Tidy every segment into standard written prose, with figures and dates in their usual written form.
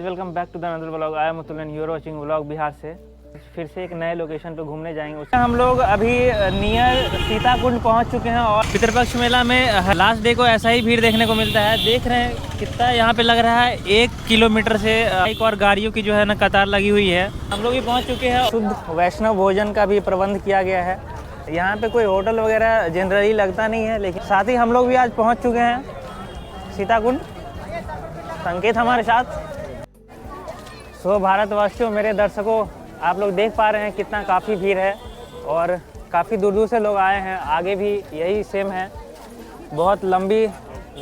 Welcome back to the another vlog. I am Atul and you are watching vlog Bihar से। फिर से एक नए लोकेशन पे घूमने जाएंगे। हम लोग अभी नियर सीताकुंड पहुंच चुके हैं और पितृपक्ष मेला में लास्ट डे को ऐसा ही भीड़ देखने को मिलता है। देख रहे हैं कितना यहाँ पे लग रहा है, 1 किलोमीटर से एक और गाड़ियों की जो है ना कतार लगी हुई है। हम लोग भी पहुँच चुके हैं। शुद्ध वैष्णव भोजन का भी प्रबंध किया गया है। यहाँ पे कोई होटल वगैरह जनरली लगता नहीं है, लेकिन साथ ही हम लोग भी आज पहुँच चुके हैं सीताकुंड। संकेत हमारे साथ। सो भारतवासियों, मेरे दर्शकों, आप लोग देख पा रहे हैं कितना काफ़ी भीड़ है और काफ़ी दूर दूर से लोग आए हैं। आगे भी यही सेम है, बहुत लंबी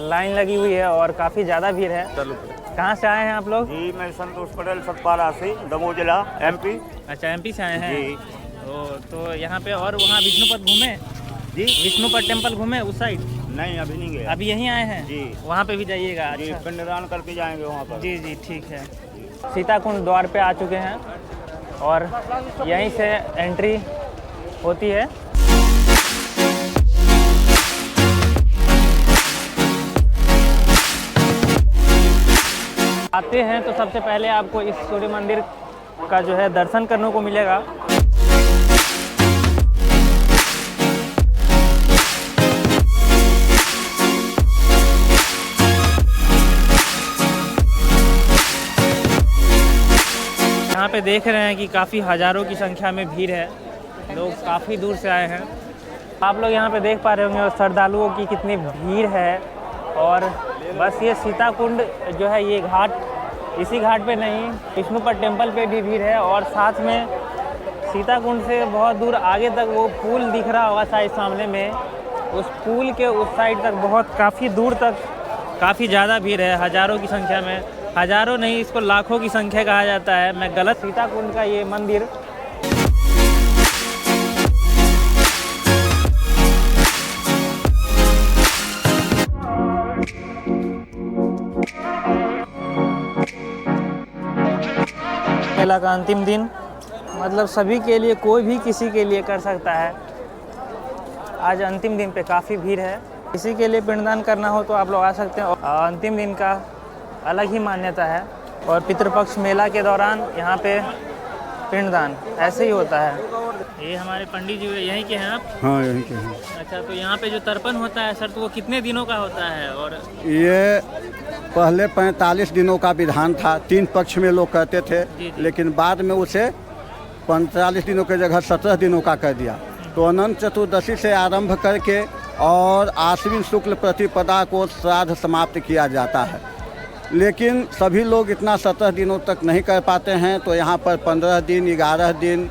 लाइन लगी हुई है और काफ़ी ज़्यादा भीड़ है। कहाँ से आए हैं आप लोग? जी, मैं संतोष पटेल सतपारा से, दमोह जिला, एमपी। अच्छा, एमपी से आए हैं जी। तो यहाँ पे और वहाँ विष्णुपद घूमे जी? विष्णुपद टेम्पल घूमे उस साइड? नहीं, अभी नहीं गए। अभी यहीं आए हैं जी। वहाँ पे भी जाइएगा? जी, अच्छा, पिंडदान करके जाएंगे वहाँ पर। जी जी, ठीक है। सीताकुंड द्वार पे आ चुके हैं और यहीं से एंट्री होती है। आते हैं तो सबसे पहले आपको इस सूर्य मंदिर का जो है दर्शन करने को मिलेगा। यहाँ पे देख रहे हैं कि काफ़ी हज़ारों की संख्या में भीड़ है। लोग काफ़ी दूर से आए हैं। आप लोग यहाँ पे देख पा रहे होंगे श्रद्धालुओं की कितनी भीड़ है। और बस ये सीताकुंड जो है, ये घाट, इसी घाट पे नहीं, विष्णुपद टेम्पल पे भी भीड़ है। और साथ में सीताकुंड से बहुत दूर आगे तक वो पुल दिख रहा होगा शायद सामने में, उस पुल के उस साइड तक बहुत काफ़ी दूर तक काफ़ी ज़्यादा भीड़ है। हज़ारों की संख्या में, हज़ारों नहीं, इसको लाखों की संख्या कहा जाता है। मैं गलत। सीताकुंड का ये मंदिर मेला का अंतिम दिन, मतलब सभी के लिए, कोई भी किसी के लिए कर सकता है। आज अंतिम दिन पे काफ़ी भीड़ है। किसी के लिए पिंडदान करना हो तो आप लोग आ सकते हैं। अंतिम दिन का अलग ही मान्यता है। और पितृपक्ष मेला के दौरान यहाँ पे पिंडदान ऐसे ही होता है। ये हमारे पंडित जी यहीं के हैं आप? हाँ, यहीं के हैं। अच्छा, तो यहाँ पे जो तर्पण होता है सर, तो वो कितने दिनों का होता है? और ये पहले 45 दिनों का विधान था, 3 पक्ष में लोग कहते थे। जी। लेकिन बाद में उसे 45 दिनों की जगह 17 दिनों का कर दिया। तो अनंत चतुर्दशी से आरंभ करके और आश्विन शुक्ल प्रतिपदा को श्राद्ध समाप्त किया जाता है। लेकिन सभी लोग इतना 17 दिनों तक नहीं कर पाते हैं, तो यहाँ पर 15 दिन, 11 दिन,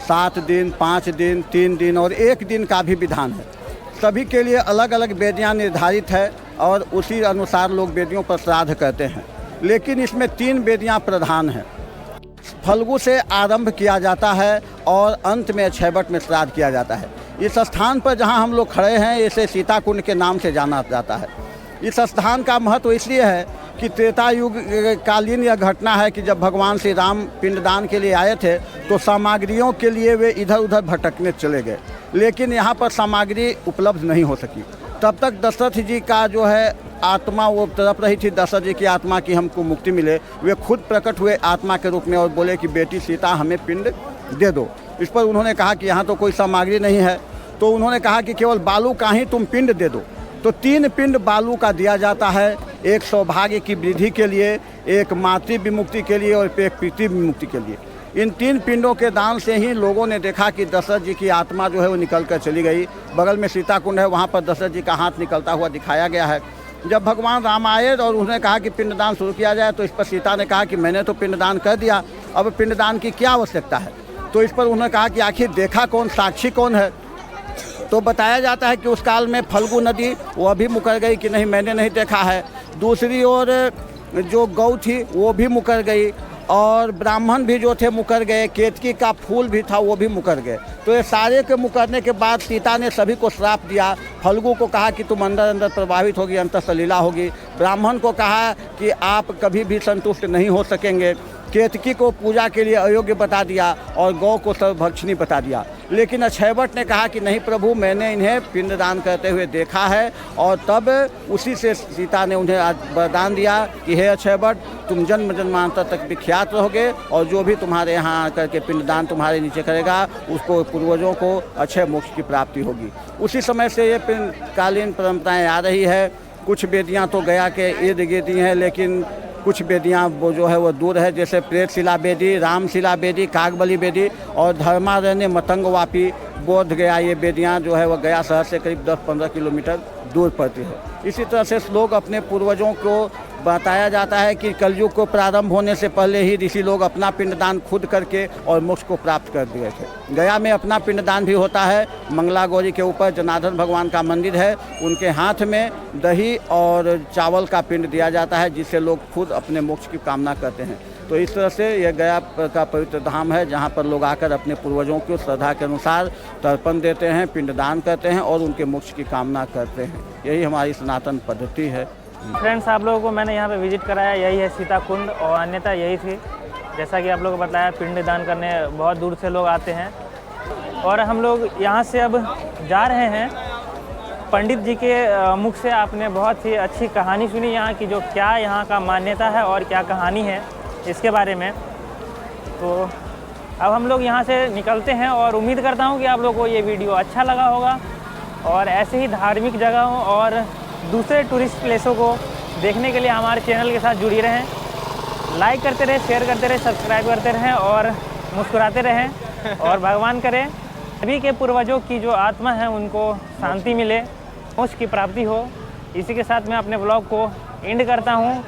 7 दिन, 5 दिन, 3 दिन और 1 दिन का भी विधान है। सभी के लिए अलग अलग वेदियाँ निर्धारित है और उसी अनुसार लोग वेदियों पर श्राद्ध करते हैं। लेकिन इसमें 3 वेदियाँ प्रधान हैं। फल्गु से आरंभ किया जाता है और अंत में छैबट में श्राद्ध किया जाता है। इस स्थान पर जहाँ हम लोग खड़े हैं, इसे सीताकुंड के नाम से जाना जाता है। इस स्थान का महत्व इसलिए है कि त्रेता युग कालीन यह घटना है कि जब भगवान श्री राम पिंडदान के लिए आए थे तो सामग्रियों के लिए वे इधर उधर भटकने चले गए, लेकिन यहाँ पर सामग्री उपलब्ध नहीं हो सकी। तब तक दशरथ जी का जो है आत्मा वो तड़प रही थी, दशरथ जी की आत्मा की हमको मुक्ति मिले। वे खुद प्रकट हुए आत्मा के रूप में और बोले कि बेटी सीता हमें पिंड दे दो। इस पर उन्होंने कहा कि यहाँ तो कोई सामग्री नहीं है, तो उन्होंने कहा कि केवल बालू का ही तुम पिंड दे दो। तो 3 पिंड बालू का दिया जाता है, एक सौभाग्य की वृद्धि के लिए, एक मातृ विमुक्ति के लिए और एक पितृ विमुक्ति के लिए। इन 3 पिंडों के दान से ही लोगों ने देखा कि दशरथ जी की आत्मा जो है वो निकल कर चली गई। बगल में सीताकुंड है, वहाँ पर दशरथ जी का हाथ निकलता हुआ दिखाया गया है। जब भगवान राम आए और उन्होंने कहा कि पिंडदान शुरू किया जाए, तो इस पर सीता ने कहा कि मैंने तो पिंडदान कर दिया, अब पिंडदान की क्या आवश्यकता है। तो इस पर उन्होंने कहा कि आखिर देखा कौन, साक्षी कौन है। तो बताया जाता है कि उस काल में फल्गु नदी वो भी मुकर गई कि नहीं, मैंने नहीं देखा है। दूसरी ओर जो गौ थी वो भी मुकर गई और ब्राह्मण भी जो थे मुकर गए, केतकी का फूल भी था वो भी मुकर गए। तो ये सारे के मुकरने के बाद सीता ने सभी को श्राप दिया। फल्गु को कहा कि तुम अंदर अंदर प्रभावित होगी, अंतः सलीला होगी। ब्राह्मण को कहा कि आप कभी भी संतुष्ट नहीं हो सकेंगे। केतकी को पूजा के लिए अयोग्य बता दिया और गौ को सर्वभक्षणी बता दिया। लेकिन अक्षयवट ने कहा कि नहीं प्रभु, मैंने इन्हें पिंडदान करते हुए देखा है, और तब उसी से सीता ने उन्हें वरदान दिया कि हे अक्षयवट, तुम जन्म जन्मांतर तक विख्यात रहोगे, और जो भी तुम्हारे यहाँ आकर के पिंडदान तुम्हारे नीचे करेगा उसको पूर्वजों को अक्षय मोक्ष की प्राप्ति होगी। उसी समय से ये कालीन परंपराएं आ रही है। कुछ वेदियाँ तो गया के इर्द गिर्द हैं, लेकिन कुछ वेदियाँ वो जो है वो दूर है, जैसे प्रेतशिला वेदी, रामशिला वेदी, कागबली वेदी और धर्मारण्य मतंगवापी बोध गया, ये वेदियाँ जो है वो गया शहर से करीब 10-15 किलोमीटर दूर पड़ती है। इसी तरह से श्लोक अपने पूर्वजों को बताया जाता है कि कलयुग को प्रारंभ होने से पहले ही ऋषि लोग अपना पिंडदान खुद करके और मोक्ष को प्राप्त कर दिए थे। गया में अपना पिंडदान भी होता है। मंगला गौरी के ऊपर जनार्दन भगवान का मंदिर है, उनके हाथ में दही और चावल का पिंड दिया जाता है, जिससे लोग खुद अपने मोक्ष की कामना करते हैं। तो इस तरह से यह गया का पवित्र धाम है, जहाँ पर लोग आकर अपने पूर्वजों को श्रद्धा के अनुसार तर्पण देते हैं, पिंडदान करते हैं और उनके मोक्ष की कामना करते हैं। यही हमारी सनातन पद्धति है। फ्रेंड्स, आप लोगों को मैंने यहाँ पे विजिट कराया, यही है सीता कुंड, और अन्यथा यही थी। जैसा कि आप लोगों को बताया, पिंडदान करने बहुत दूर से लोग आते हैं। और हम लोग यहाँ से अब जा रहे हैं। पंडित जी के मुख से आपने बहुत ही अच्छी कहानी सुनी यहाँ की, जो क्या यहाँ का मान्यता है और क्या कहानी है इसके बारे में। तो अब हम लोग यहाँ से निकलते हैं, और उम्मीद करता हूँ कि आप लोगों को ये वीडियो अच्छा लगा होगा, और ऐसे ही धार्मिक जगहों और दूसरे टूरिस्ट प्लेसों को देखने के लिए हमारे चैनल के साथ जुड़ी रहें। लाइक करते रहें, शेयर करते रहें, सब्सक्राइब करते रहें और मुस्कुराते रहें। और भगवान करे सभी के पूर्वजों की जो आत्मा है उनको शांति मिले, मोक्ष की प्राप्ति हो। इसी के साथ मैं अपने ब्लॉग को एंड करता हूँ।